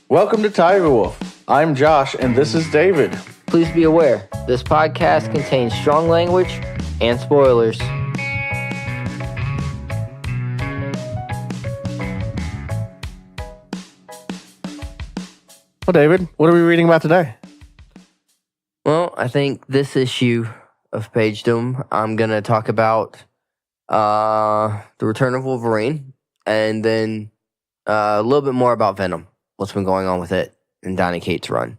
Welcome to Tiger Wolf. I'm Josh, and this is David. Please be aware, this podcast contains strong language and spoilers. Well, David, what are we reading about today? Well, I think this issue of Pagedom, I'm going to talk about the return of Wolverine, and then a little bit more about Venom, what's been going on with it, and Donny Cates' run.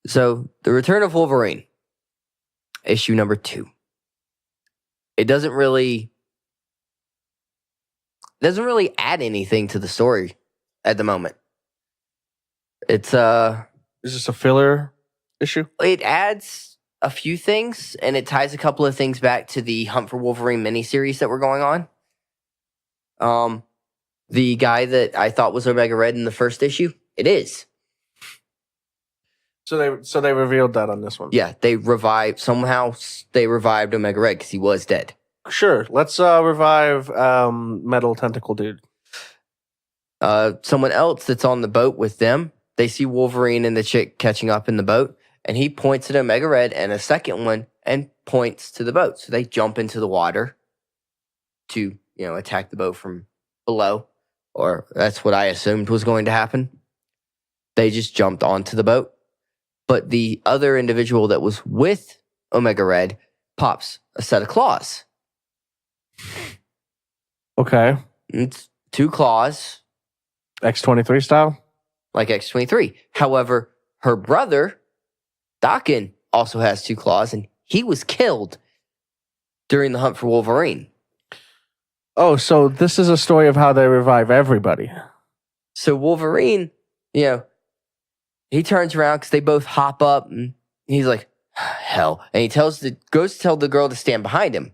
So, the return of Wolverine, issue number 2. It doesn't really add anything to the story at the moment. It's Is this a filler issue? It adds a few things, and it ties a couple of things back to the Hunt for Wolverine miniseries that were going on. The guy that I thought was Omega Red in the first issue, it is. So they revealed that on this one. Yeah, they revived Omega Red because he was dead. Sure. Let's revive Metal Tentacle Dude. Someone else that's on the boat with them, they see Wolverine and the chick catching up in the boat, and he points at Omega Red and a second one and points to the boat. So they jump into the water to, attack the boat from below, or that's what I assumed was going to happen. They just jumped onto the boat. But the other individual that was with Omega Red pops a set of claws. Okay. It's 2 claws. X-23 style? Like X-23. However, her brother, Daken, also has 2 claws, and he was killed during the Hunt for Wolverine. Oh, so this is a story of how they revive everybody. So Wolverine, he turns around because they both hop up, and he's like, hell. And he goes to tell the girl to stand behind him.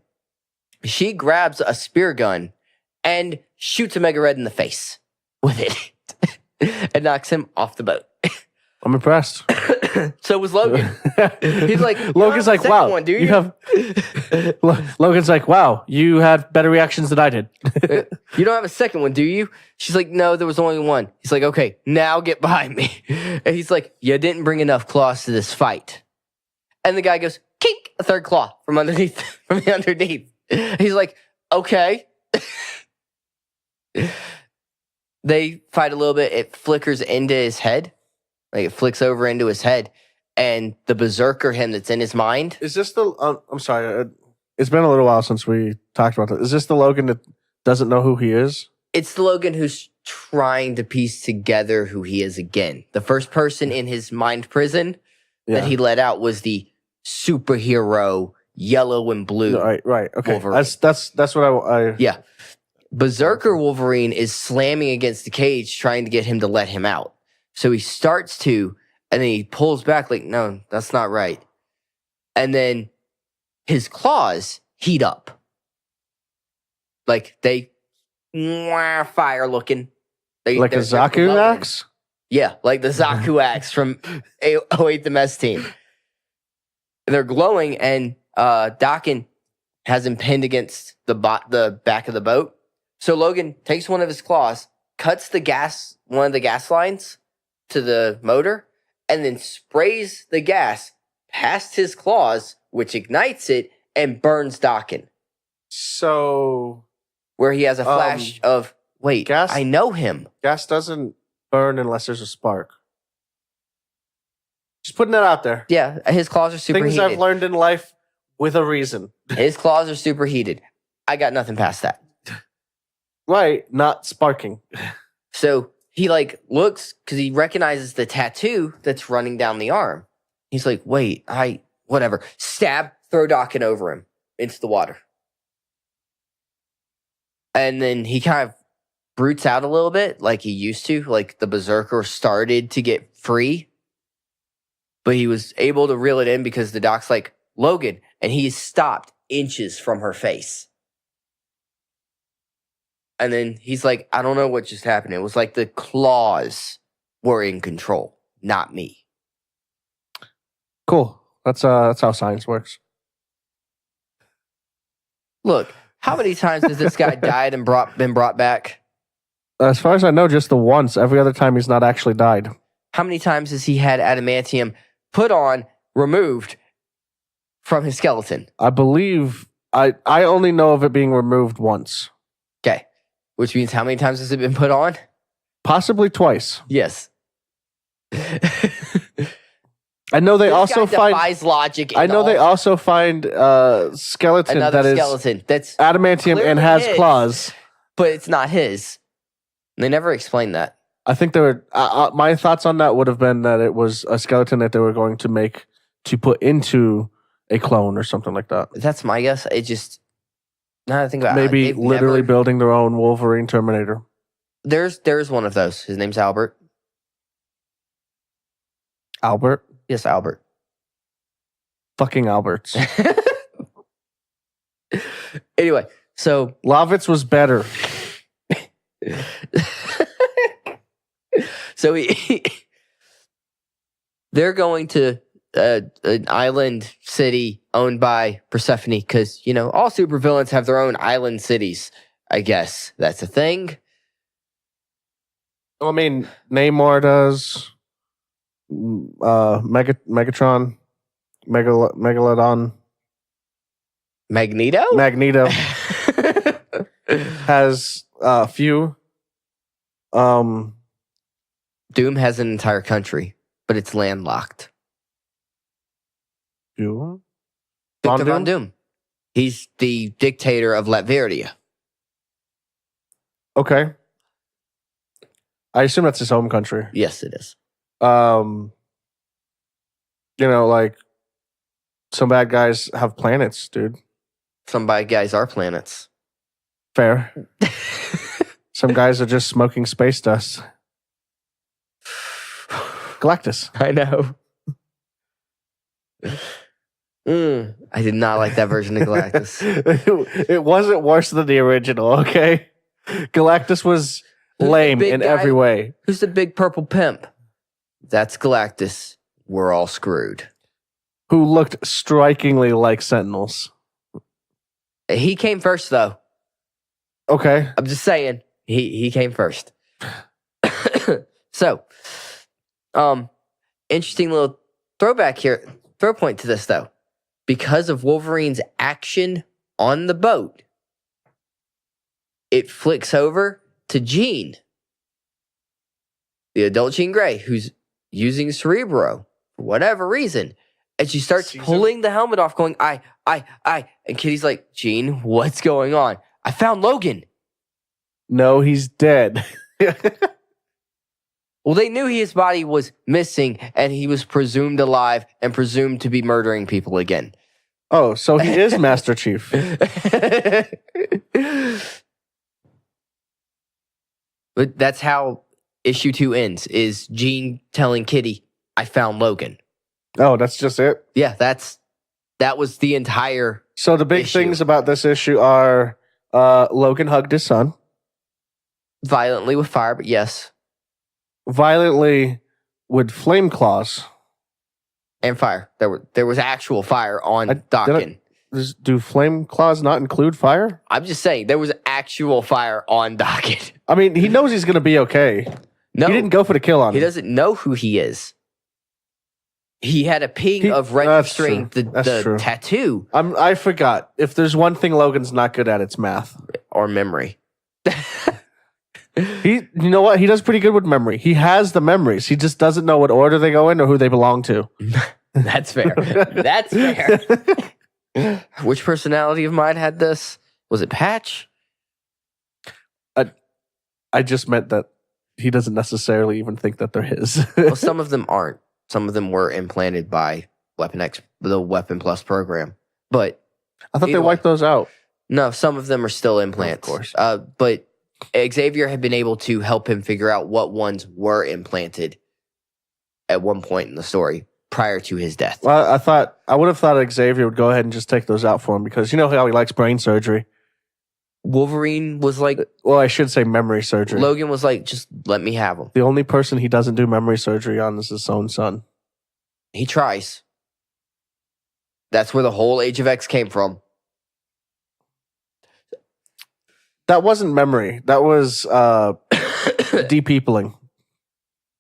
She grabs a spear gun and shoots Omega Red in the face with it. And knocks him off the boat. I'm impressed. So was Logan. He's like, Logan's like, wow. One, do you? Logan's like, wow, you had better reactions than I did. You don't have a second one, do you? She's like, no, there was only one. He's like, okay, now get behind me. And he's like, you didn't bring enough claws to this fight. And the guy goes, kink, a third claw from underneath. He's like, okay. They fight a little bit. It flickers into his head. Like, it flicks over into his head. And the berserker him that's in his mind. Is this the... I'm sorry. It's been a little while since we talked about this. Is this the Logan that doesn't know who he is? It's the Logan who's trying to piece together who he is again. The first person in his mind prison that he let out was the superhero yellow and blue. Right. Okay. Wolverine. That's what I... Yeah. Berserker Wolverine is slamming against the cage, trying to get him to let him out. So he starts to, and then he pulls back like, no, that's not right. And then his claws heat up. Like they fire looking. Like a Zaku axe? Yeah, like the Zaku axe from 08 The Mess Team. They're glowing, and Daken has him pinned against the back of the boat. So Logan takes one of his claws, cuts one of the gas lines to the motor, and then sprays the gas past his claws, which ignites it and burns Daken. So... Where he has a flash of, wait, gas, I know him. Gas doesn't burn unless there's a spark. Just putting it out there. Yeah, his claws are superheated. Things I've learned in life with a reason. His claws are superheated. I got nothing past that. Right, not sparking. So he looks because he recognizes the tattoo that's running down the arm. He's like, wait, whatever. Stab, throw Daken over him into the water. And then he kind of brutes out a little bit like he used to. Like the Berserker started to get free. But he was able to reel it in because the doc's like, Logan. And he stopped inches from her face. And then he's like, I don't know what just happened. It was like the claws were in control, not me. Cool. That's how science works. Look, how many times has this guy died and been brought back? As far as I know, just the once. Every other time he's not actually died. How many times has he had adamantium put on, removed from his skeleton? I believe I only know of it being removed once. Okay. Which means how many times has it been put on? Possibly twice. Yes. I know they This also guy find defies logic. I know they also find skeleton another that is skeleton that's adamantium and clearly has his. claws. But it's not his. They never explained that. I think they were. My thoughts on that would have been that it was a skeleton that they were going to make to put into a clone or something like that. That's my guess. It just now that I think about Maybe it, literally building their own Wolverine Terminator. There's one of those. His name's Albert. Albert? Yes, Albert. Fucking Alberts. Anyway, so Lovitz was better. so they're going to an island city owned by Persephone because, all supervillains have their own island cities. I guess that's a thing. I mean, Namor does. Megatron. Megalodon. Magneto has a few. Doom has an entire country, but it's landlocked. Doom? Victor Von Doom. He's the dictator of Latveria. Okay. I assume that's his home country. Yes, it is. Like some bad guys have planets, dude. Some bad guys are planets. Fair. Some guys are just smoking space dust. Galactus. I know. I did not like that version of Galactus. It wasn't worse than the original, okay? Galactus was lame in every way. Who's the big purple pimp? That's Galactus. We're all screwed. Who looked strikingly like Sentinels. He came first, though. Okay. I'm just saying. He came first. So, interesting little throwback here. Throw point to this, though. Because of Wolverine's action on the boat, it flicks over to Jean, the adult Jean Grey, who's using Cerebro for whatever reason. And she starts pulling the helmet off, going, I. And Kitty's like, Jean, what's going on? I found Logan. No, he's dead. Well, they knew his body was missing, and he was presumed alive and presumed to be murdering people again. Oh, so he is Master Chief. But that's how issue 2 ends, is Jean telling Kitty, I found Logan. Oh, that's just it? Yeah, that was the entire So the big issue. things about this issue are Logan hugged his son. Violently with fire, but yes. Violently with flame claws. And fire. There was actual fire on Dakin. Do flame claws not include fire? I'm just saying, there was actual fire on Dakin. I mean, he knows he's going to be okay. No, he didn't go for the kill on he him. doesn't know who he is. He had a ping of registering the tattoo. I forgot. If there's one thing Logan's not good at, it's math. Or memory. You know what? He does pretty good with memory. He has the memories. He just doesn't know what order they go in or who they belong to. That's fair. That's fair. Which personality of mine had this? Was it Patch? I just meant that he doesn't necessarily even think that they're his. Well, some of them aren't. Some of them were implanted by the Weapon Plus program. But I thought they wiped those out. No, some of them are still implants. Of course. But Xavier had been able to help him figure out what ones were implanted at one point in the story prior to his death. Well, I would have thought Xavier would go ahead and just take those out for him because you know how he likes brain surgery. Wolverine was like... Well, I should say memory surgery. Logan was like, just let me have them. The only person he doesn't do memory surgery on is his own son. He tries. That's where the whole Age of X came from. That wasn't memory. That was De-peopling.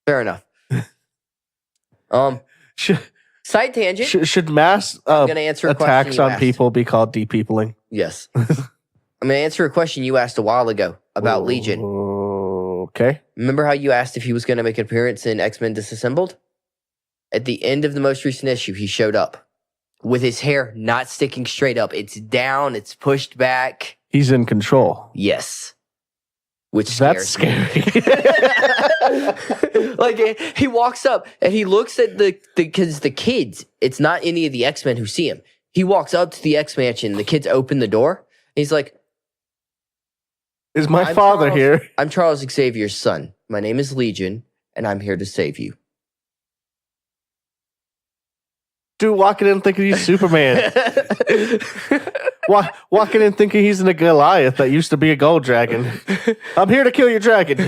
Fair enough. Should, Side tangent. should mass I'm gonna answer a question attacks you on asked. people be called de-peopling? Yes. I'm gonna answer a question you asked a while ago about Legion. Okay. Remember how you asked if he was gonna make an appearance in X-Men Disassembled? At the end of the most recent issue, he showed up with his hair not sticking straight up. It's down. It's pushed back. He's in control. Yes. Which That's scares me. scary. Like he walks up and he looks at because the kids, it's not any of the X-Men who see him. He walks up to the X-Mansion, the kids open the door, and he's like, Is my I'm father Charles- here? I'm Charles Xavier's son. My name is Legion, and I'm here to save you. Dude walking in thinking he's Superman. Walking in thinking he's in a Goliath that used to be a gold dragon. I'm here to kill your dragon.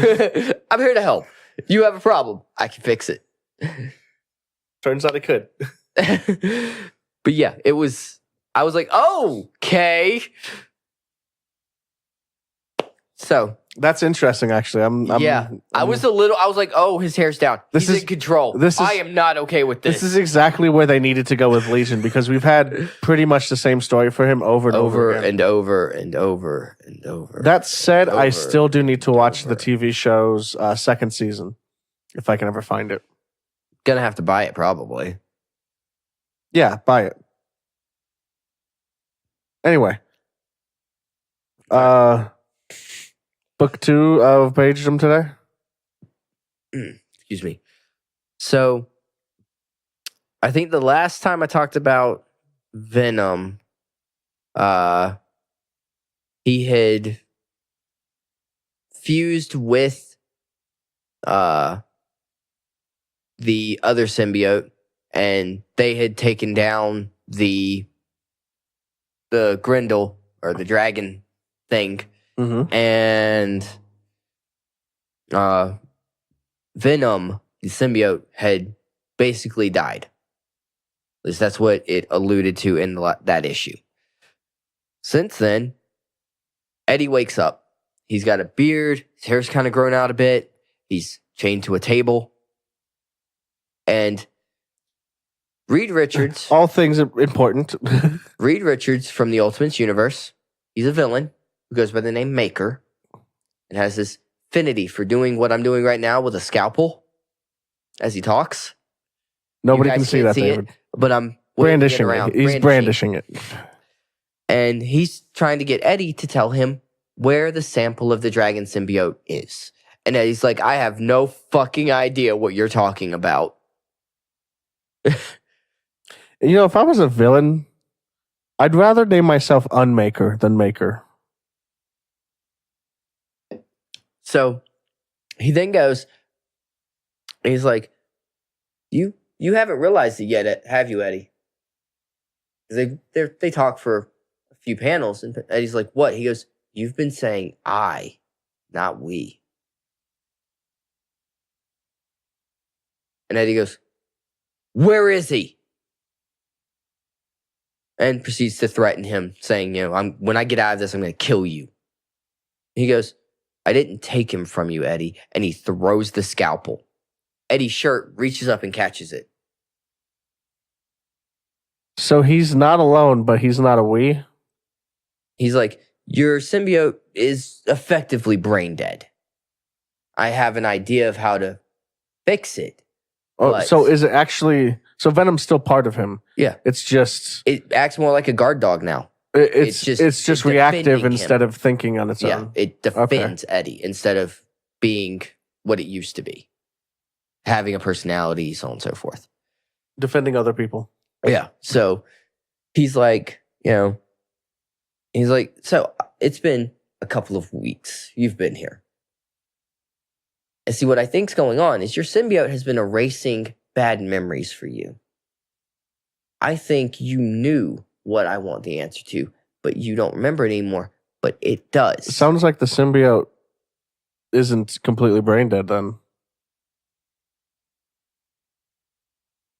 I'm here to help. You have a problem. I can fix it. Turns out he could. But yeah, I was like, oh, okay. So That's interesting, actually. I was like, oh, his hair's down. He's in control. I am not okay with this. This is exactly where they needed to go with Legion because we've had pretty much the same story for him over and over again. and over and over and over. That said, I still do need to watch the TV show's second season if I can ever find it. Gonna have to buy it probably. Yeah, buy it. Anyway. Book 2 of Pagedom today? Excuse me. So, I think the last time I talked about Venom, he had fused with the other symbiote, and they had taken down the Grendel or the dragon thing. Mm-hmm. And Venom, the symbiote, had basically died. At least that's what it alluded to in that issue. Since then, Eddie wakes up. He's got a beard. His hair's kind of grown out a bit. He's chained to a table. And Reed Richards... All things are important. Reed Richards from the Ultimates universe. He's a villain who goes by the name Maker and has this affinity for doing what I'm doing right now with a scalpel as he talks. Nobody You can guys see can't that, see David. it, but I'm waving it Brandishing around. it. He's brandishing it. And he's trying to get Eddie to tell him where the sample of the dragon symbiote is. And Eddie's like, I have no fucking idea what you're talking about. You know, if I was a villain, I'd rather name myself Unmaker than Maker. So he then goes, and he's like, you haven't realized it yet, have you, Eddie? They talk for a few panels, and Eddie's like, what? He goes, you've been saying I, not we. And Eddie goes, where is he? And proceeds to threaten him, saying, when I get out of this, I'm going to kill you. He goes, I didn't take him from you, Eddie. And he throws the scalpel. Eddie's shirt reaches up and catches it. So he's not alone, but he's not a we? He's like, your symbiote is effectively brain dead. I have an idea of how to fix it. Oh, so is it actually... So Venom's still part of him. Yeah. It's just... It acts more like a guard dog now. It's just reactive instead of thinking on its own. Yeah, it defends Eddie instead of being what it used to be. Having a personality, so on and so forth. Defending other people. Yeah. So he's like, so it's been a couple of weeks. You've been here. And see, what I think's going on is your symbiote has been erasing bad memories for you. I think you knew what I want the answer to, but you don't remember it anymore, but it does. It sounds like the symbiote isn't completely brain dead then.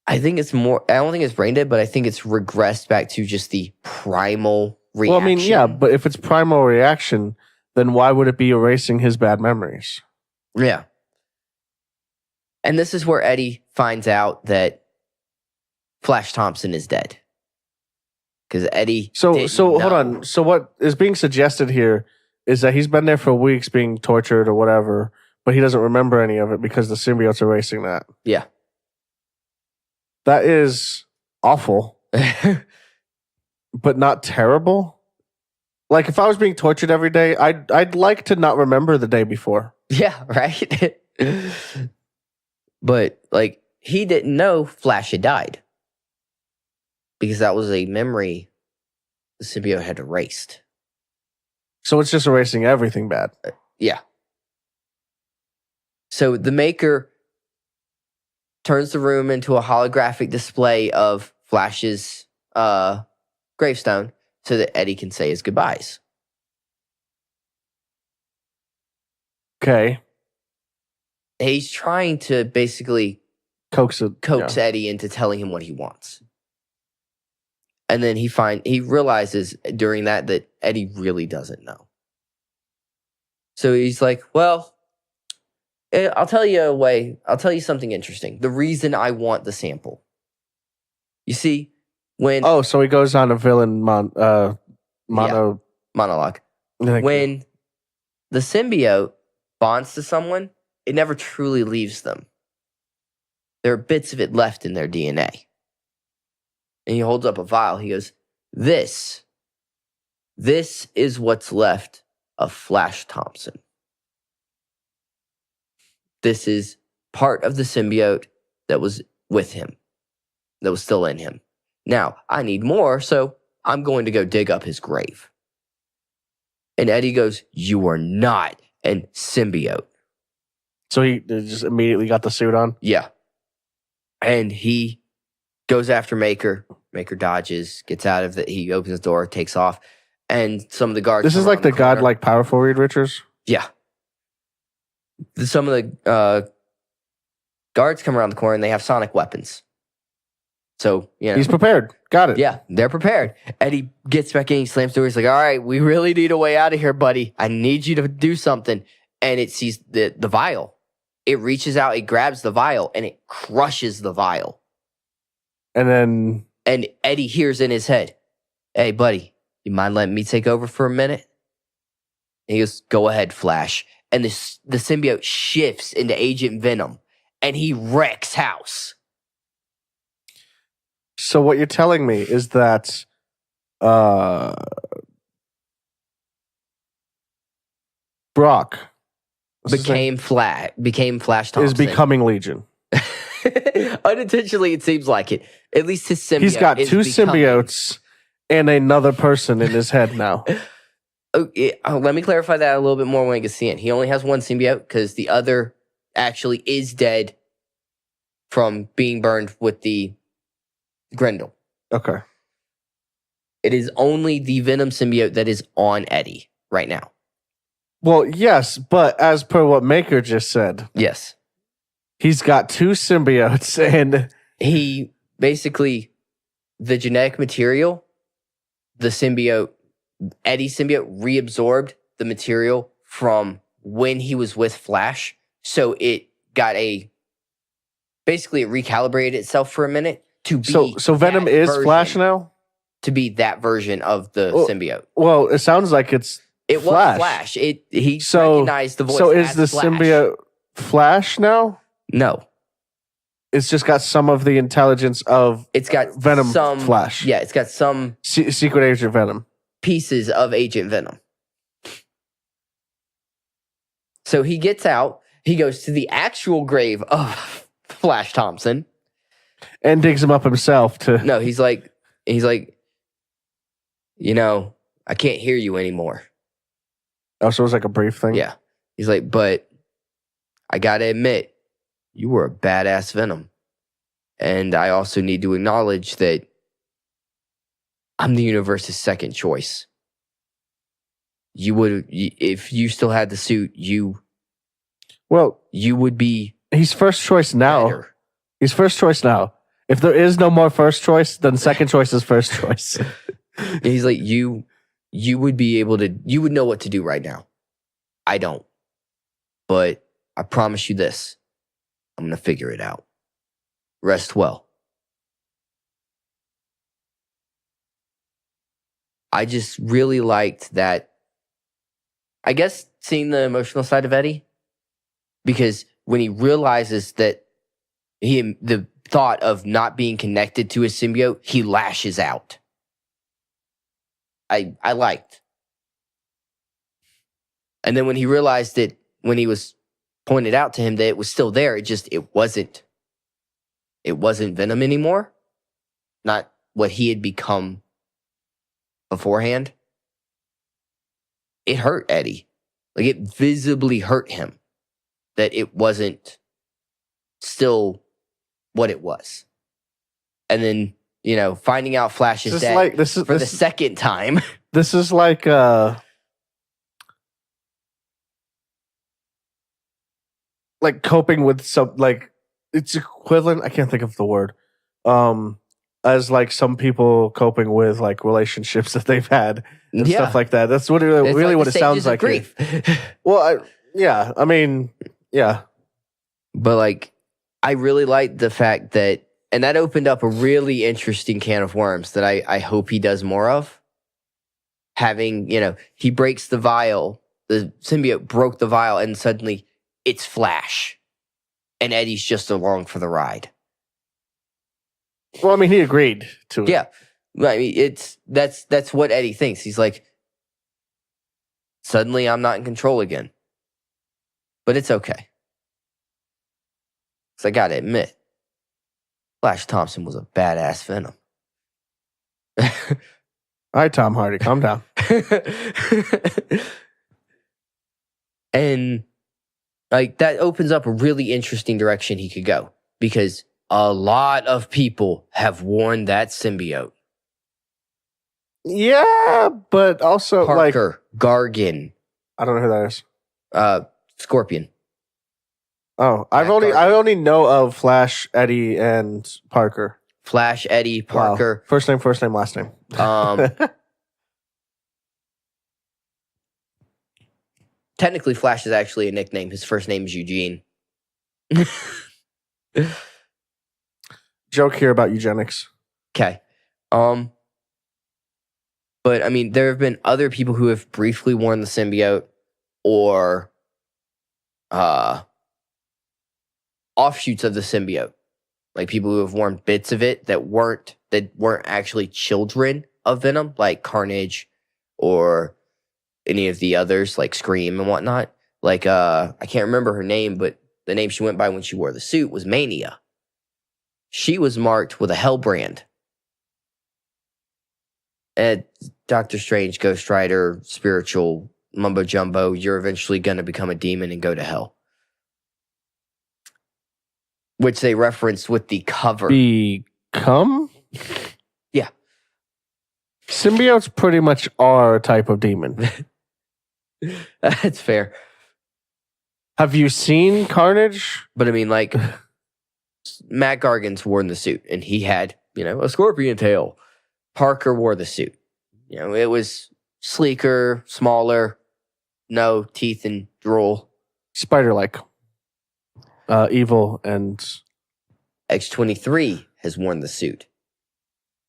I think it's more, I don't think it's brain dead, but I think it's regressed back to just the primal reaction. Well, I mean, yeah, but if it's primal reaction, then why would it be erasing his bad memories? Yeah. And this is where Eddie finds out that Flash Thompson is dead. Because Eddie. So didn't hold know. on. So what is being suggested here is that he's been there for weeks being tortured or whatever, but he doesn't remember any of it because the symbiote's erasing that. Yeah. That is awful, but not terrible. Like if I was being tortured every day, I'd like to not remember the day before. Yeah, right? But like he didn't know Flash had died. Because that was a memory the symbiote had erased. So it's just erasing everything bad. Yeah. So the Maker turns the room into a holographic display of Flash's gravestone so that Eddie can say his goodbyes. Okay. He's trying to basically Coax Eddie into telling him what he wants. And then he realizes during that Eddie really doesn't know. So he's like, well, I'll tell you something interesting. The reason I want the sample. You see, when... Oh, so he goes on a villain monologue. When the symbiote bonds to someone, it never truly leaves them. There are bits of it left in their DNA. And he holds up a vial. He goes, This is what's left of Flash Thompson. This is part of the symbiote that was with him, that was still in him. Now, I need more, so I'm going to go dig up his grave. And Eddie goes, you are not an symbiote. So he just immediately got the suit on? Yeah. And he goes after Maker. Maker dodges, gets out of it. He opens the door, takes off. And some of the guards... This is like the godlike powerful Reed Richards? Yeah. Some of the guards come around the corner and they have sonic weapons. So, you know. He's prepared. Got it. Yeah, they're prepared. Eddie gets back in, he slams the door. He's like, all right, we really need a way out of here, buddy. I need you to do something. And it sees the vial. It reaches out, it grabs the vial, and it crushes the vial. And Eddie hears in his head, hey, buddy, you mind letting me take over for a minute? And he goes, go ahead, Flash. And the symbiote shifts into Agent Venom, and he wrecks house. So what you're telling me is that Brock became Flash Thompson. is becoming Legion. Unintentionally, it seems like it. At least his symbiote. He's got two symbiotes and another person in his head now. Let me clarify that a little bit more when we get to see it. He only has one symbiote because the other actually is dead from being burned with the Grendel. Okay. It is only the Venom symbiote that is on Eddie right now. Well, yes, but as per what Maker just said, yes, he's got two symbiotes, and he basically the genetic material, the symbiote, Eddie's symbiote reabsorbed the material from when he was with Flash, so it got basically it recalibrated itself for a minute to be. So Venom is Flash now? To be that version of the symbiote. Well, it sounds like it was Flash. He recognized the voice. So is the Flash. symbiote Flash now? No. It's just got some of the intelligence of Venom Flash. Yeah, it's got some Secret Agent Venom. Pieces of Agent Venom. So he gets out. He goes to the actual grave of Flash Thompson. And digs him up himself to... No, he's like, you know, I can't hear you anymore. Oh, so it was like a brief thing? Yeah. He's like, but I gotta admit, you were a badass Venom. And I also need to acknowledge that I'm the universe's second choice. If you still had the suit, you would be he's first choice now. Better. He's first choice now. If there is no more first choice, then second choice is first choice. He's like, you would be able to, you would know what to do right now. I don't. But I promise you this. I'm going to figure it out. Rest well. I just really liked that, I guess, seeing the emotional side of Eddie. Because when he realizes that the thought of not being connected to his symbiote, he lashes out. I liked. And then when he realized that when he was pointed out to him that it was still there, it wasn't Venom anymore. Not what he had become beforehand. It hurt Eddie. Like, it visibly hurt him that it wasn't still what it was. And then, finding out Flash is dead for the second time. This is like coping with some, like, it's equivalent, I can't think of the word, as like some people coping with like relationships that they've had and stuff like that. That's what it really what it sounds like. Grief. Well, I mean, yeah. But like, I really liked the fact that, and that opened up a really interesting can of worms that I hope he does more of. Having, he breaks the vial, the symbiote broke the vial, and suddenly it's Flash. And Eddie's just along for the ride. Well, I mean, he agreed to it. Yeah. I mean, that's what Eddie thinks. He's like, suddenly I'm not in control again. But it's okay. Because I gotta admit, Flash Thompson was a badass Venom. All right, Tom Hardy, calm down. And like, that opens up a really interesting direction he could go. Because a lot of people have worn that symbiote. Yeah, but also Parker, Gargan. I don't know who that is. Scorpion. Oh, I only know of Flash, Eddie, and Parker. Flash, Eddie, Parker. Wow. First name, last name. Technically, Flash is actually a nickname. His first name is Eugene. Joke here about eugenics. Okay. But I mean, there have been other people who have briefly worn the symbiote or offshoots of the symbiote. Like people who have worn bits of it that weren't actually children of Venom, like Carnage or any of the others, like Scream and whatnot. Like, I can't remember her name, but the name she went by when she wore the suit was Mania. She was marked with a hell brand. And Doctor Strange, Ghost Rider, spiritual mumbo jumbo, you're eventually going to become a demon and go to hell. Which they referenced with the cover. Become? Yeah. Symbiotes pretty much are a type of demon. That's fair. Have you seen Carnage? But I mean, like, Matt Gargan's worn the suit, and he had, a scorpion tail. Parker wore the suit. It was sleeker, smaller, no teeth and drool. Spider-like. Evil and... X-23 has worn the suit.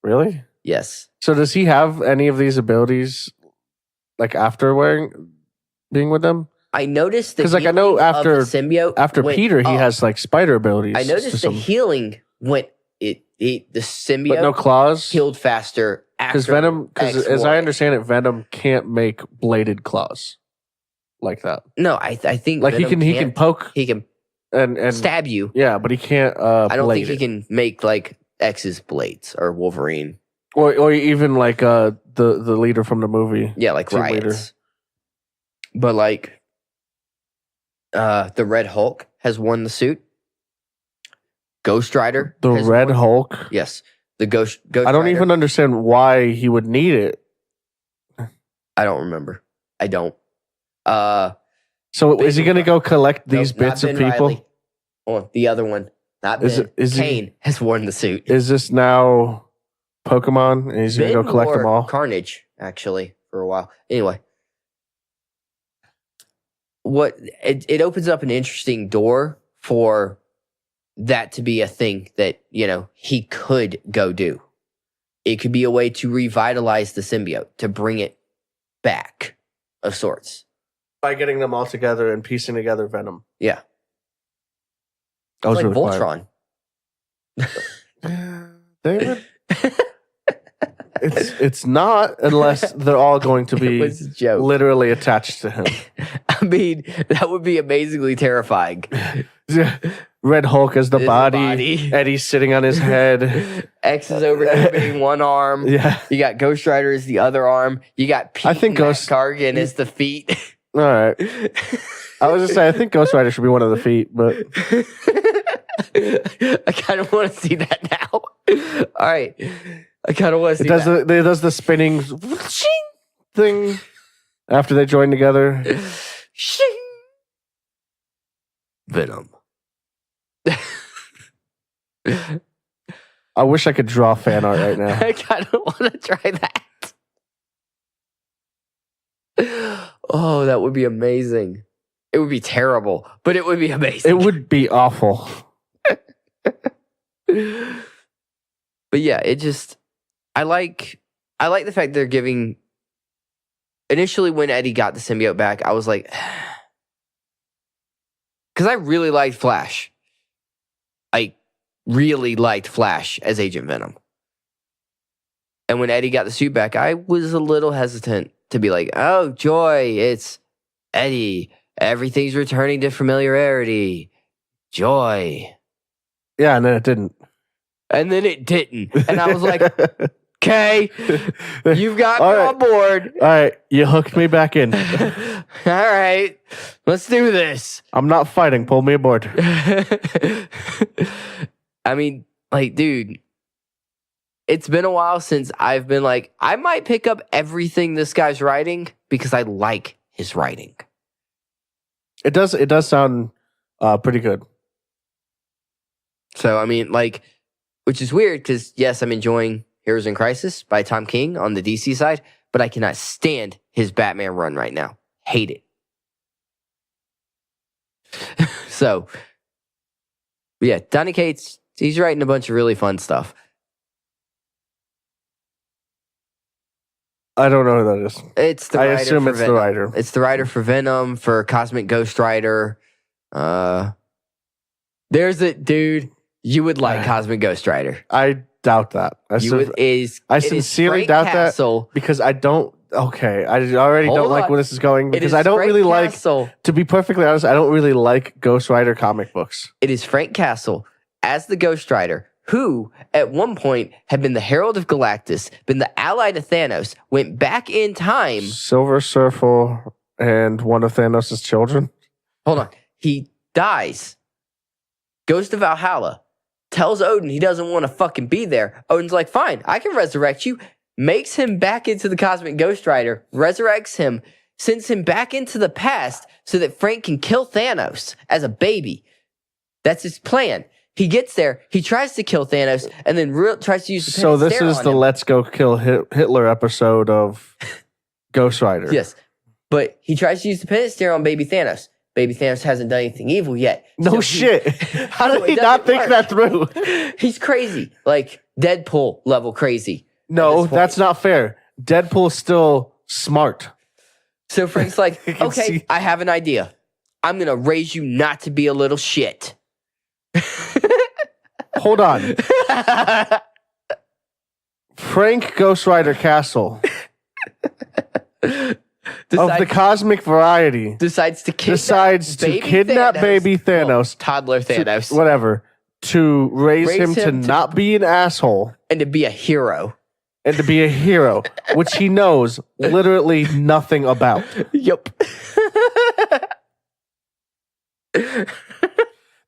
Really? Yes. So does he have any of these abilities, like, after being with them? I noticed that because, like, I know after symbiote after Peter, he has like spider abilities. I noticed the healing went the symbiote, but no claws, healed faster. Because Venom, because as I understand it, Venom can't make bladed claws like that. No, I think like Venom he can poke, he can and stab you. Yeah, but he can't. I don't think he can make like X's blades or Wolverine, or even like the leader from the movie. Yeah, like Riots. But like. The Red Hulk has worn the suit. Ghost Rider. The Red Hulk? Yes. The Ghost I don't even understand why he would need it. I don't remember. I don't. So is he going to go collect these bits of people? Riley. Oh, the other one. Not Ben. Kane has worn the suit. Is this now Pokemon? And he's going to go collect them all? Carnage, actually, for a while. Anyway. it opens up an interesting door for that to be a thing that, he could go do. It could be a way to revitalize the symbiote, to bring it back of sorts. By getting them all together and piecing together Venom. Yeah. That was like really Voltron. David? It's not unless they're all going to be literally attached to him. I mean, that would be amazingly terrifying. Red Hulk as the body. Eddie's sitting on his head. X is over here being one arm. Yeah. You got Ghost Rider as the other arm. You got Pete Cargan as the feet. All right. I was just saying, I think Ghost Rider should be one of the feet, but I kind of want to see that now. All right. I kind of want to see that. It does the spinning thing after they join together. Venom. I wish I could draw fan art right now. I kind of want to try that. Oh, that would be amazing. It would be terrible, but it would be amazing. It would be awful. But yeah, I like the fact they're giving. Initially, when Eddie got the symbiote back, I was like, because I really liked Flash. I really liked Flash as Agent Venom. And when Eddie got the suit back, I was a little hesitant to be like, oh, joy, it's Eddie. Everything's returning to familiarity. Joy. Yeah, and then it didn't. And then it didn't. And I was like, okay, you've got me on board. All right, you hooked me back in. All right, let's do this. I'm not fighting. Pull me aboard. I mean, like, dude, it's been a while since I've been like, I might pick up everything this guy's writing because I like his writing. It does sound pretty good. So, I mean, like, which is weird because, yes, I'm enjoying Heroes in Crisis by Tom King on the DC side, but I cannot stand his Batman run right now. Hate it. So, yeah, Donny Cates, he's writing a bunch of really fun stuff. I don't know who that is. It's the writer. I assume it's Venom. the writer. It's the writer for Venom, for Cosmic Ghost Rider. There's a dude. You would like Cosmic Ghost Rider. I doubt that. I sincerely doubt that because I don't. Okay, I already don't like where this is going because I don't really like. To be perfectly honest, I don't really like Ghost Rider comic books. It is Frank Castle as the Ghost Rider, who at one point had been the Herald of Galactus, been the ally to Thanos, went back in time. Silver Surfer and one of Thanos' children. Hold on, he dies. Goes to Valhalla. Tells Odin he doesn't want to fucking be there. Odin's like, fine, I can resurrect you. Makes him back into the Cosmic Ghost Rider, resurrects him, sends him back into the past so that Frank can kill Thanos as a baby. That's his plan. He gets there, he tries to kill Thanos, and then tries to use the pen. So this is the Let's Go Kill Hitler episode of Ghost Rider. Yes, but he tries to use the pen and stare on baby Thanos. Baby Thanos hasn't done anything evil yet. No shit. How did he not think that through? He's crazy. Like Deadpool level crazy. No, that's not fair. Deadpool's still smart. So Frank's like, okay, I have an idea. I'm going to raise you not to be a little shit. Hold on. Frank Ghost Rider Castle. Of the cosmic variety, decides to kidnap baby Thanos, well, toddler Thanos, whatever, to raise him to not be an asshole and to be a hero, which he knows literally nothing about. Yep.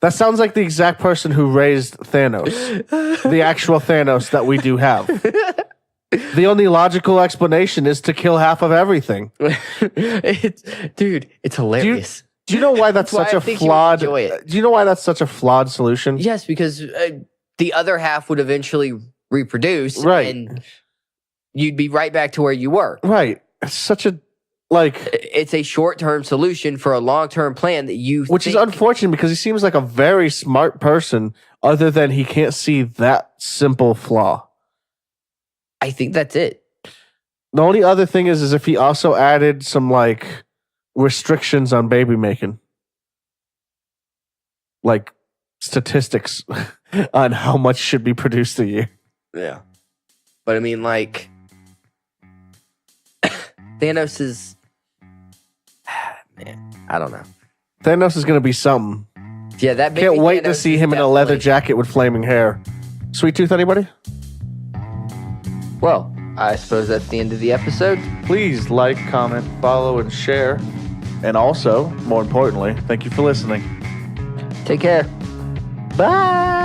That sounds like the exact person who raised Thanos, the actual Thanos that we do have. The only logical explanation is to kill half of everything. It's hilarious. Do you know why that's such a flawed? Do you know why that's such a flawed solution? Yes, because the other half would eventually reproduce, right? And you'd be right back to where you were. Right. It's such a it's a short-term solution for a long-term plan that you Which is think- unfortunate because he seems like a very smart person, other than he can't see that simple flaw. I think that's it. The only other thing is if he also added some like restrictions on baby making. Like statistics on how much should be produced a year. Yeah. But I mean, like, Thanos is... Man, I don't know. Thanos is going to be something. Yeah, that baby Can't wait Thanos to see is him in a leather definitely- jacket with flaming hair. Sweet Tooth, anybody? Well, I suppose that's the end of the episode. Please like, comment, follow, and share. And also, more importantly, thank you for listening. Take care. Bye.